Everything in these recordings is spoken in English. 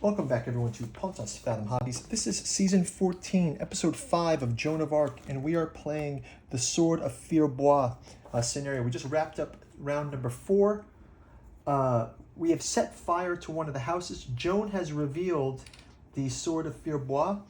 Welcome back, everyone, to Pontos, Fathom Hobbies. This is Season 14, Episode 5 of Joan of Arc, and we are playing the Sword of Fierbois scenario. We just wrapped up round number 4. We have set fire to one of the houses. Joan has revealed the Sword of Fierbois,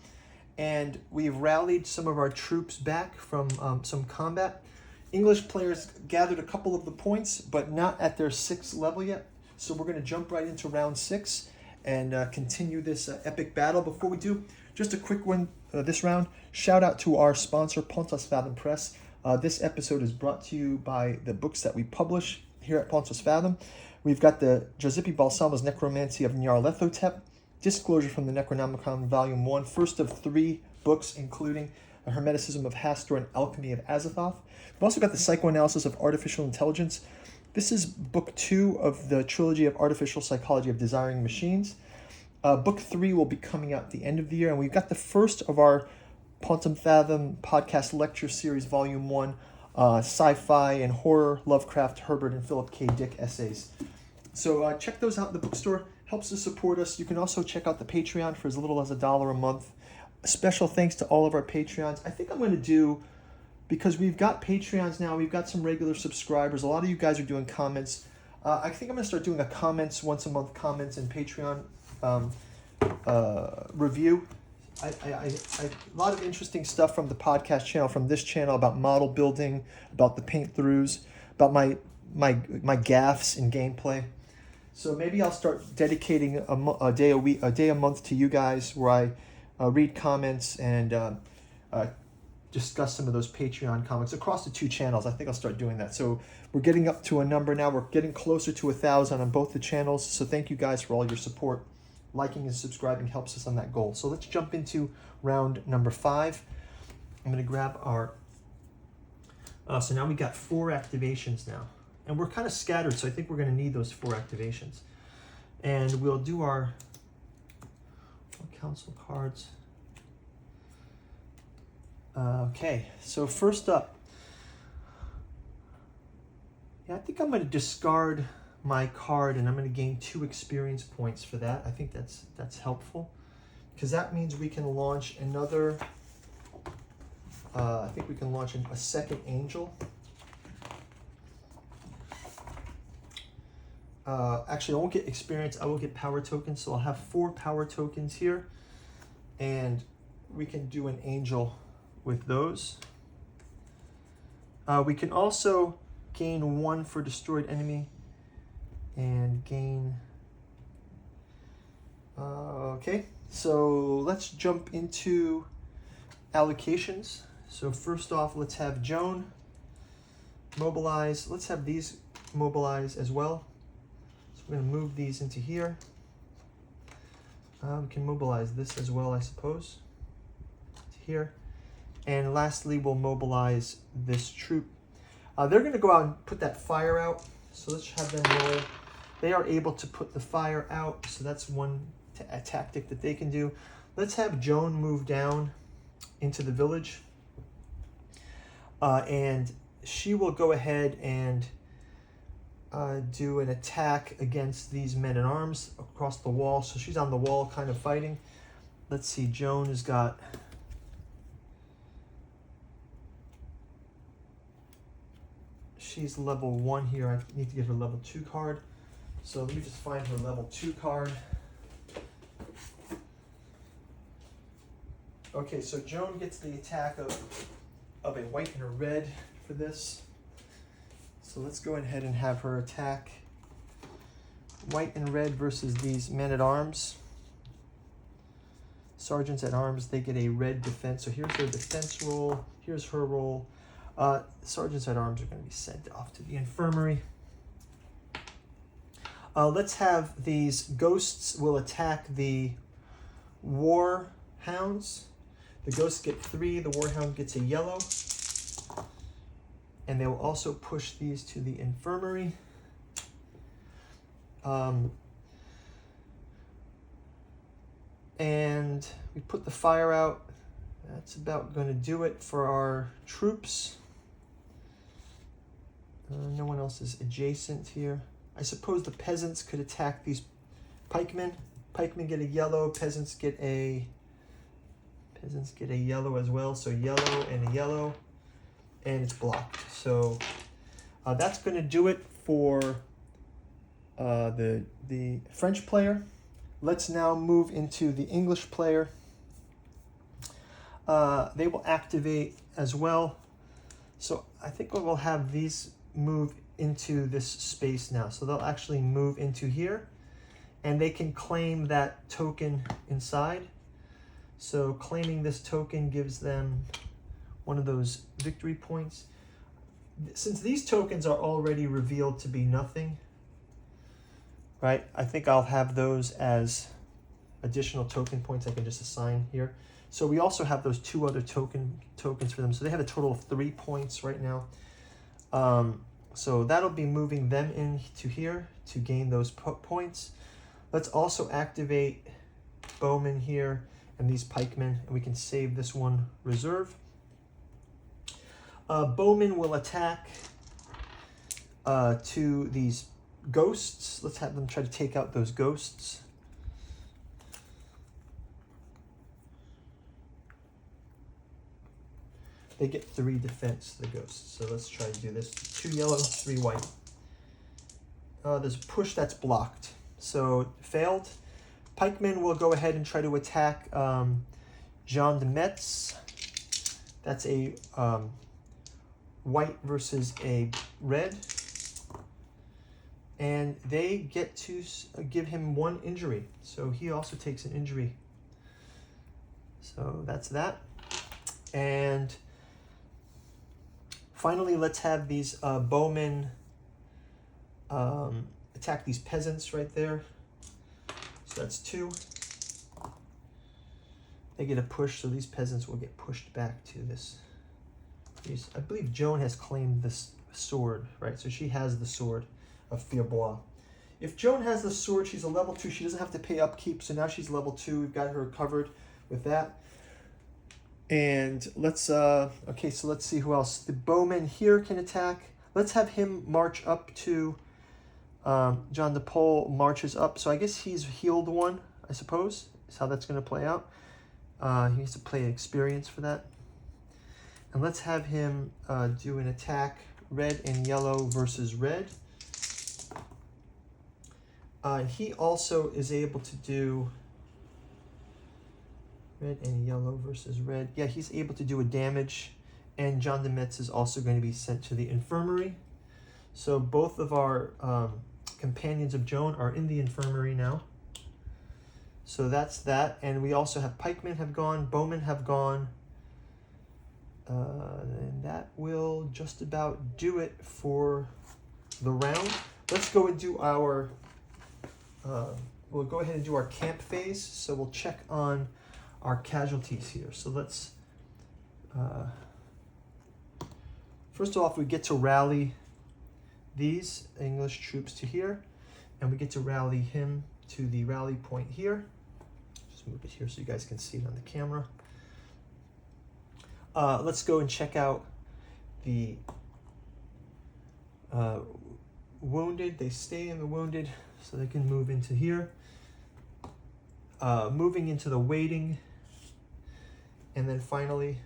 and we've rallied some of our troops back from some combat. English players gathered a couple of the points, but not at their 6th level yet. So we're going to jump right into round 6 and continue this epic battle. Before we do, just a quick one this round. Shout out to our sponsor, Pontos Fathom Press. This episode is brought to you by the books that we publish here at Pontos Fathom. We've got the Giuseppe Balsama's Necromancy of Nyarlathotep, Disclosure from the Necronomicon, Volume 1, first of 3 books, including the Hermeticism of Hastur and Alchemy of Azathoth. We've also got the Psychoanalysis of Artificial Intelligence. This is book 2 of the trilogy of Artificial Psychology of Desiring Machines. Book 3 will be coming out at the end of the year, and we've got the first of our Pontos Fathom podcast lecture series, Volume 1, sci-fi and horror, Lovecraft, Herbert, and Philip K. Dick essays. So check those out in the bookstore. Helps to support us. You can also check out the Patreon for as little as $1 a month. Special thanks to all of our Patreons. I think I'm going to do, because we've got Patreons now, we've got some regular subscribers. A lot of you guys are doing comments. I think I'm going to start doing a comments once a month, comments and Patreon review. A lot of interesting stuff from the podcast channel, from this channel, about model building, about the paint throughs, about my gaffes in gameplay. So maybe I'll start dedicating a day a month to you guys, where I read comments and discuss some of those Patreon comments across the 2 channels. I think I'll start doing that. So we're getting up to a number now. We're getting closer to 1,000 on both the channels. So thank you guys for all your support. Liking and subscribing helps us on that goal. So let's jump into round number 5. I'm going to grab our... so now we got 4 activations now. And we're kind of scattered, so I think we're going to need those 4 activations. And we'll do our council cards. Okay, so first up, I think I'm going to discard my card, and I'm going to gain 2 experience points for that. I think that's helpful, because that means we can launch another. I think we can launch a second angel. Actually, I won't get experience. I will get power tokens, so I'll have 4 power tokens here, and we can do an angel with those. We can also gain 1 for destroyed enemy, and gain... okay, so let's jump into allocations. So first off, let's have Joan mobilize. Let's have these mobilize as well. We're going to move these into here. We can mobilize this as well, I suppose, to here. And lastly, we'll mobilize this troop. They're going to go out and put that fire out. So let's have them roll. They are able to put the fire out, so that's one tactic that they can do. Let's have Joan move down into the village. And she will go ahead and do an attack against these men-at-arms across the wall. So she's on the wall kind of fighting. Let's see, Joan has got... she's level 1 here. I need to give her level 2 card. So let me just find her level 2 card. Okay, so Joan gets the attack of a white and a red for this. So let's go ahead and have her attack white and red versus these men-at-arms. Sergeants at arms, they get a red defense. So here's their defense roll. Here's her roll. Sergeants at arms are going to be sent off to the infirmary. Let's have these ghosts will attack the war hounds. The ghosts get 3. The war hound gets a yellow. And they will also push these to the infirmary. And we put the fire out. That's about going to do it for our troops. No one else is adjacent here. I suppose the peasants could attack these pikemen, Pikemen get a yellow, peasants get a yellow as well. So yellow and a yellow, and it's blocked. So that's going to do it for the French player. Let's now move into the English player. They will activate as well. So I think we'll have these move into this space now. So they'll actually move into here, and they can claim that token inside. So claiming this token gives them one of those victory points. Since these tokens are already revealed to be nothing, right? I think I'll have those as additional token points I can just assign here. So we also have those two other tokens for them. So they have a total of 3 points right now. So that'll be moving them into here to gain those points. Let's also activate bowmen here and these pikemen, and we can save this one reserve. Bowmen will attack to these ghosts. Let's have them try to take out those ghosts. They get 3 defense, the ghosts. So let's try to do this. 2 yellow, 3 white. There's a push that's blocked. So failed. Pikemen will go ahead and try to attack Jean de Metz. That's a white versus a red. And they get to give him 1 injury. So he also takes an injury. So that's that. And finally, let's have these bowmen attack these peasants right there. So that's 2. They get a push, so these peasants will get pushed back to this. I believe Joan has claimed this sword, right? So she has the sword of Fierbois. If Joan has the sword, she's a level 2. She doesn't have to pay upkeep, so now she's level 2. We've got her covered with that. And let's, okay, so let's see who else. The bowman here can attack. Let's have him march up to, John de Pole marches up. So I guess he's healed 1, I suppose, is how that's going to play out. He needs to play experience for that. And let's have him do an attack, red and yellow versus red. He also is able to do red and yellow versus red. Yeah, he's able to do a damage. And Jean de Metz is also going to be sent to the infirmary. So both of our companions of Joan are in the infirmary now. So that's that. And we also have pikemen have gone, bowmen have gone. And that will just about do it for the round. Let's go and do our, we'll go ahead and do our camp phase. So we'll check on our casualties here. So let's, first off, we get to rally these English troops to here, and we get to rally him to the rally point here. Just move it here so you guys can see it on the camera. Let's go and check out the wounded. They stay in the wounded, so they can move into here. Moving into the waiting, and then finally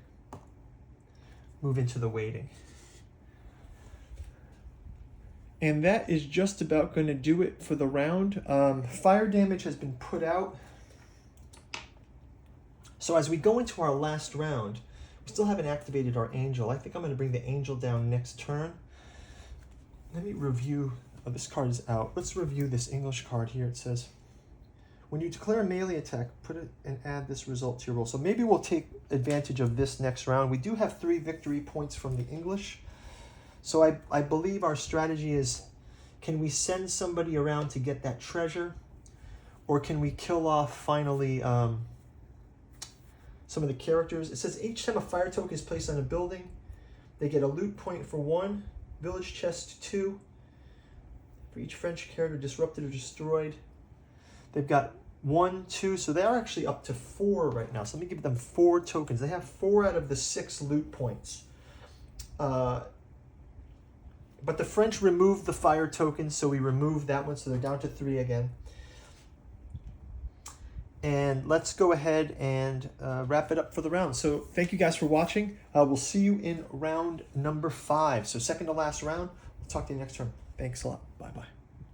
move into the waiting. And that is just about going to do it for the round. Fire damage has been put out. So as we go into our last round, we still haven't activated our angel. I think I'm going to bring the angel down next turn. Let me review. Oh, this card is out. Let's review this English card here. It says, when you declare a melee attack, put it and add this result to your roll. So maybe we'll take advantage of this next round. We do have 3 victory points from the English. So I believe our strategy is, can we send somebody around to get that treasure? Or can we kill off finally some of the characters? It says each time a fire token is placed on a building, they get a loot point for 1, village chest 2. For each French character disrupted or destroyed, they've got 1, 2, so they are actually up to 4 right now. So let me give them 4 tokens. They have 4 out of the 6 loot points. But the French removed the fire token, so we removed that one, so they're down to 3 again. And let's go ahead and wrap it up for the round. So thank you guys for watching. We'll see you in round number 5. So second to last round. We'll talk to you next turn. Thanks a lot. Bye-bye.